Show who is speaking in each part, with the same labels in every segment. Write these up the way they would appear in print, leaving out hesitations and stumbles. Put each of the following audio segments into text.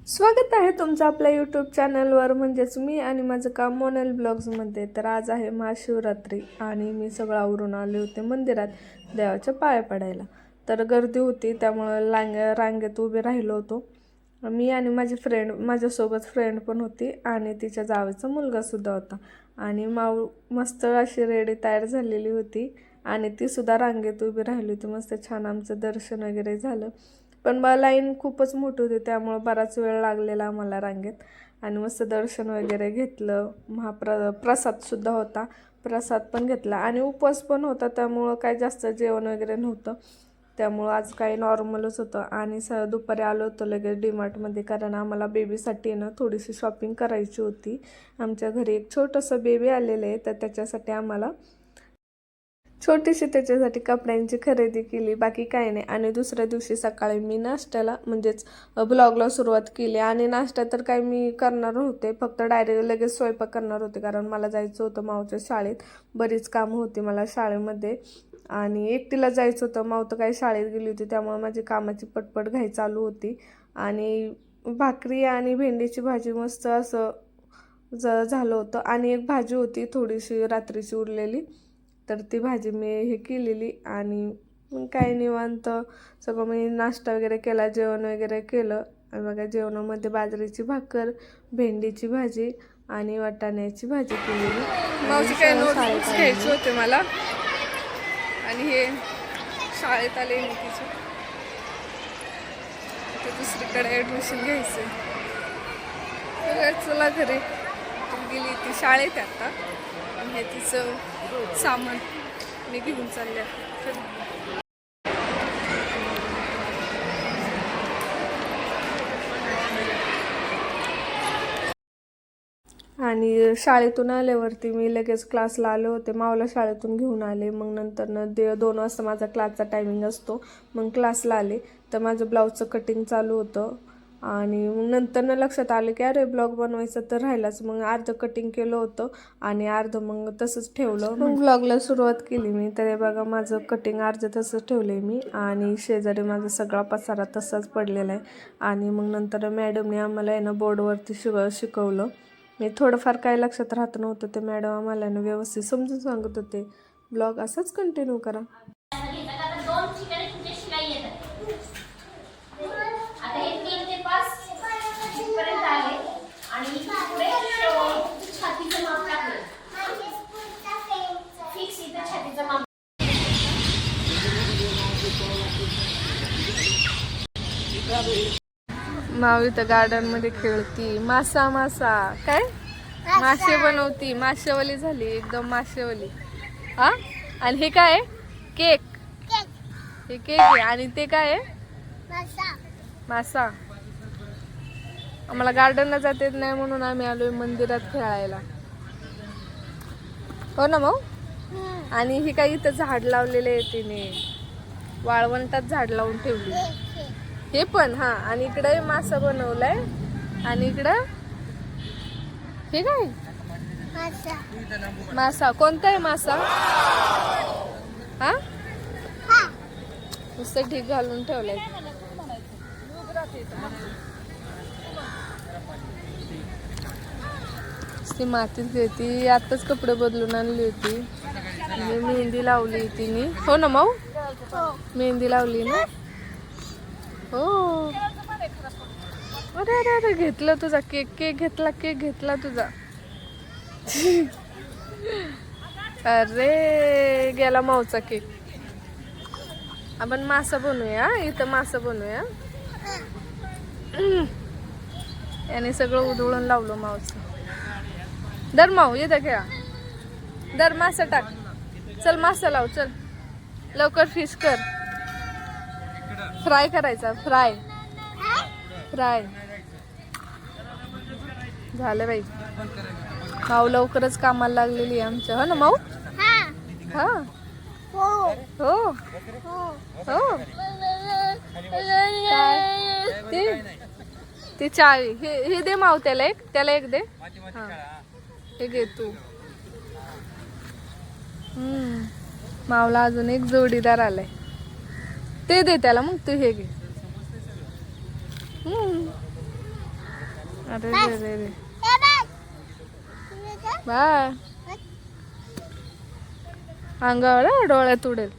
Speaker 1: स्वागत आहे तुमचं आपल्या यूट्यूब चॅनलवर म्हणजेच मी आणि माझं काम मोनल ब्लॉग्समध्ये. तर आज आहे महाशिवरात्री आणि मी सगळं आवरून आले होते मंदिरात देवाच्या पाया पडायला. तर गर्दी होती त्यामुळे रांगेत उभे राहिलो होतो मी आणि माझी फ्रेंड. माझ्यासोबत फ्रेंड पण होती आणि तिच्या जावेचा मुलगासुद्धा होता. आणि माऊ मस्त अशी रेडी तयार झालेली होती आणि तीसुद्धा रांगेत उभी राहिली होती. मस्त छान आमचं दर्शन वगैरे झालं. पण लाईन खूपच मोठी होती त्यामुळं बराच वेळ लागलेला आम्हाला रांगेत. आणि मस्त दर्शन वगैरे घेतलं. प्रसादसुद्धा होता, प्रसाद पण घेतला आणि उपवास पण होता त्यामुळं काही जास्त जेवण वगैरे नव्हतं. त्यामुळं आज काही नॉर्मलच होतं. आणि दुपारी आलो होतो लगेच डीमार्टमध्ये, कारण आम्हाला बेबीसाठी ना थोडीशी शॉपिंग करायची होती. आमच्या घरी एक छोटंसं बेबी आलेलं आहे तर त्याच्यासाठी आम्हाला छोटीशी त्याच्यासाठी कपड्यांची खरेदी केली, बाकी काही नाही. आणि दुसऱ्या दिवशी सकाळी मी नाश्त्याला म्हणजेच ब्लॉगला सुरुवात केली. आणि नाश्ता तर काय मी करणार नव्हते, फक्त डायरेक्ट लगेच स्वयंपाक करणार होते, कारण मला जायचं होतं माऊच्या शाळेत. बरीच कामं होती मला शाळेमध्ये आणि एकटीला जायचं होतं. माऊ तर काही शाळेत गेली होती त्यामुळे माझी कामाची पटपट घाई चालू होती. आणि भाकरी आणि भेंडीची भाजी मस्त असं झालं होतं. आणि एक भाजी होती थोडीशी रात्रीची उरलेली, तर ती भाजी मी हे केलेली. आणि मग काय निवांत सगळं मी नाश्ता वगैरे केला, जेवण वगैरे केलं. आणि बघा जेवणामध्ये बाजरीची भाकर, भेंडीची भाजी आणि वाटाण्याची भाजी केलेली. मावशी काय नोट्स घ्यायचे होते मला आणि हे शाळेत आले मी तिचं दुसरीकडे ॲडमिशन घ्यायचं. चला घरी गेली ती शाळेत आता आणि हे तिचं सामान मी घेऊन चालले. आणि शाळेतून आल्यावरती मी लगेच क्लासला आले होते. मावला शाळेतून घेऊन आले. मग नंतरनं 2 वाजता माझा क्लासचा टायमिंग असतो, मग क्लासला आले तर माझं ब्लाऊजचं कटिंग चालू होतं. आणि मग नंतरनं लक्षात आलं की अरे ब्लॉग बनवायचं तर राहिलाच. मग अर्ध कटिंग केलं होतं आणि अर्ध मग तसंच ठेवलं. मग ब्लॉगला सुरुवात केली मी. तर हे बघा माझं कटिंग अर्ध तसंच ठेवलं आहे मी आणि शेजारी माझा सगळा पसारा तसाच पडलेला आहे. आणि मग नंतर मॅडमने आम्हाला आहे ना बोर्डवरती शिकवलं. मी थोडंफार काय लक्षात राहत नव्हतं ते मॅडम आम्हाला ना व्यवस्थित समजून सांगत होते. ब्लॉग असाच कंटिन्यू करा. मावी तर गार्डन मध्ये खेळती. मासा काय मासे बनवती, माशेवाली झाली एकदम माशेवाली. हा आणि हे काय केक, हे केक आहे. आणि ते काय आहे मासा. आम्हाला गार्डनला जात येत नाही म्हणून आम्ही आलोय मंदिरात खेळायला. हो ना मग. आणि ही काही इथं झाड लावलेले आहे तिने, वाळवंटात झाड लावून ठेवली हे पण. हा आणि इकडे मासा बनवलाय आणि इकडं हे काय मासा. कोणता आहे मासा? हा नुसतं ढीग घालून ठेवलाय. ती मातीत घेती. आताच कपडे बदलून आणली होती. मेहंदी लावली तिने. हो ना माऊ, मेहंदी लावली ना. हो. अरे अरे अरे घेतलं तुझा केक घेतला तुझा. अरे गेला माऊचा केक. आपण मासा बनवूया इथं, मासा बनवूया. याने सगळं उधळून लावलं माऊचं. दर माऊ येतं खेळा, दर मासा टाक. चल मासा लाव, चल लवकर फिश कर. फ्राय करायचा, फ्राय झालं बाई. माऊ लवकरच कामाला लागलेली आहे आमच्या. हो ना माऊ. हा हो हो. ती चावी हे दे माऊ, त्याला एक दे. हा हे घे तू. माऊला अजून एक जोडीदार आलाय, ते दे त्याला. मग तू हे घे. अरे रे रे रे बाय अंगावर डोळ्यात उडेल.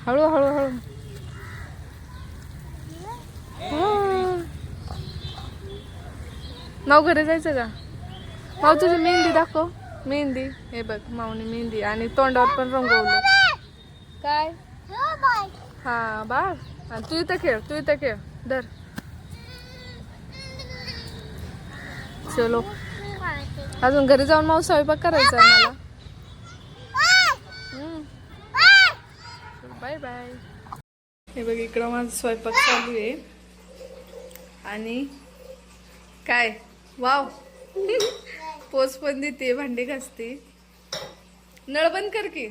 Speaker 1: हळू हळू हळू. माऊ घरी जायचं का? माऊ तुझी मेहंदी दाखव. मेहंदी हे बघ माऊनी मेहंदी आणि तोंडावर पण रंगवलं. काय हा बाळ तू इथं खेळ, तू इथं खेळ. धर. चलो अजून घरी जाऊन माऊ स्वयंपाक करायचा आहे मला. Bye bye. हे बघ इकडं माझा स्वयंपाक चालू आहे आणि काय वाव पोच पण देते, भांडी घासते. नळ बंद कर की.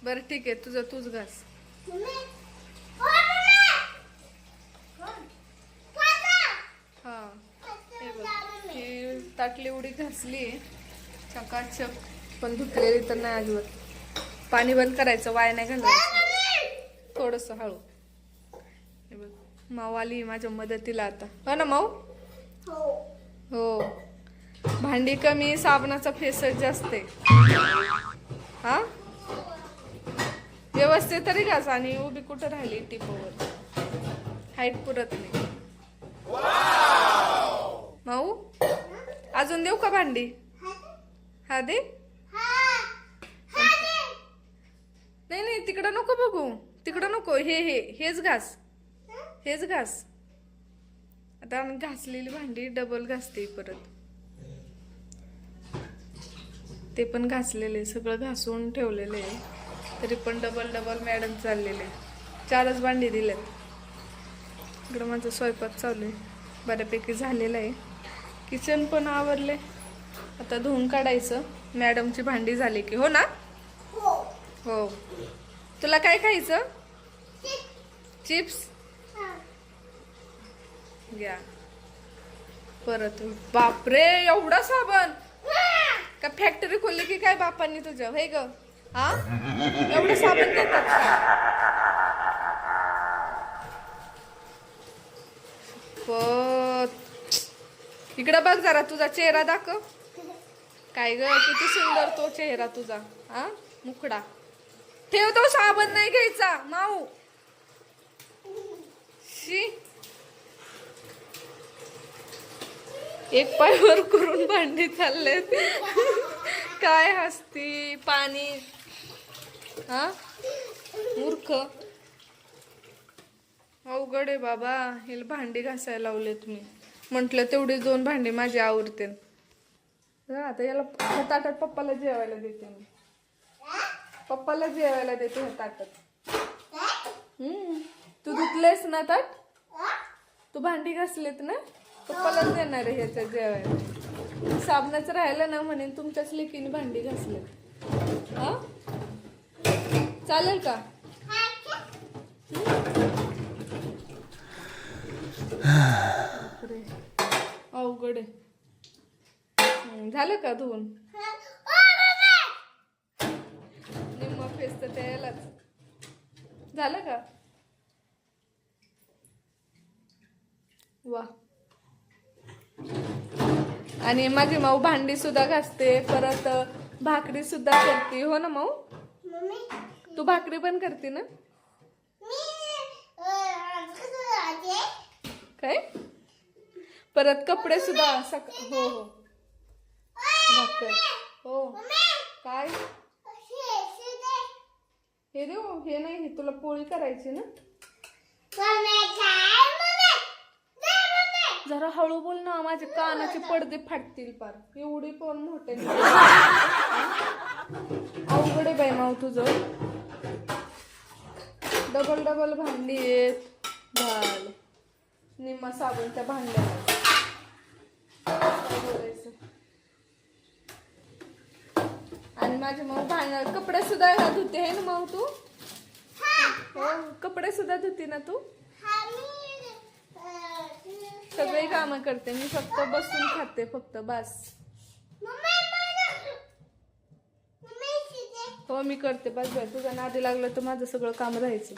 Speaker 1: बरं ठीक आहे तुझं तूच घास. हा हे बघ ही ताटली उडी घासली चकाचक, पण धुतलेली तर नाही अजिबात. पाणी बंद करायचं, वाया नाही घालायचं. थोडस हळू. हे बघ माऊ आली माझ्या मदतीला आता. हो ना माऊ? हो. भांडी कमी, साबणाचा फेसच जास्त आहे. हा व्यवस्थित तरी घास. आणि उभी कुठं राहिली टिपोवर, हाईट पुरत नाही. माऊ अजून देऊ का भांडी? हा दे. नाही नाही तिकडं नको बघू, तिकडं नको. हेच घास, हेच घास. आता आम्ही घासलेली भांडी डबल घासते परत. ते पण घासलेले, सगळं घासून ठेवलेले आहे, तरी पण डबल डबल मॅडम चाललेले. 4च भांडी दिलेत. इकडं माझा स्वयंपाक चालू आहे, बऱ्यापैकी झालेला आहे. किचन पण आवरले, आता धुवून काढायचं. मॅडमची भांडी झाली की. हो ना? हो. तुला काय खायचं? चिप्स घ्या. परत बापरे एवढा साबण का फॅक्टरी खोलली की काय बापांनी तुझ्या? हे ग हा एवढं साबण देतात का? इकडं बघ जरा, तुझा चेहरा दाखव. काय ग किती सुंदर तो चेहरा तुझा. हा मुखडा. ठेव तो साबण नाही घ्यायचा माऊ. शी एक पाय वर करून भांडी चाललेत. काय हसती. पाणी हा मूर्ख. अवघड आहे बाबा. हिला भांडी घासायला लावले तुम्ही. म्हंटल तेवढी 2 भांडी माझी आवरते. आता याला ताटात पप्पाला जेवायला देते मी. पप्पाला जेवायला देते ह्या ताटात. तू धुतलेस ना ताट? तू भांडी घासलेत ना? पप्पालाच देणार आहे ह्याच्यात जेवायला. साबणाचं राहिलं ना म्हणेन तुमच्याच लेकीने भांडी घासलेत. हा चालेल का? अवघड आहे. झालं का धुवून? निम्मा फेस तर त्यालाच झालं का? वा. आणि माझी माऊ भांडी सुद्धा घासते, परत भाकरी सुद्धा करते. हो ना माऊ? तू भाकरी पण करते ना? काय? परत कपडे सुद्धा हो हो भाकर. हो काय हे देऊ? हे नाही, हे तुला पोळी करायची ना? जरा हळू बोल ना, माझे कानाचे पडदे फाटतील पार. एवढी पण मोठे. अवघड आहे बाई माऊ तुझं. डबल डबल भांडी येत घाल. निम्मा साबणच्या भांड्याला बोलायचं. आणि माझी माऊ कपडे सुद्धा धुते आहे ना माऊ तू? हो कपडे सुद्धा धुते ना तू? सगळी कामं करते मी, फक्त बसून खाते फक्त बस. हो मी करते बस बाय. तुझ्या नादी लागलं तर माझं सगळं काम राहायचं.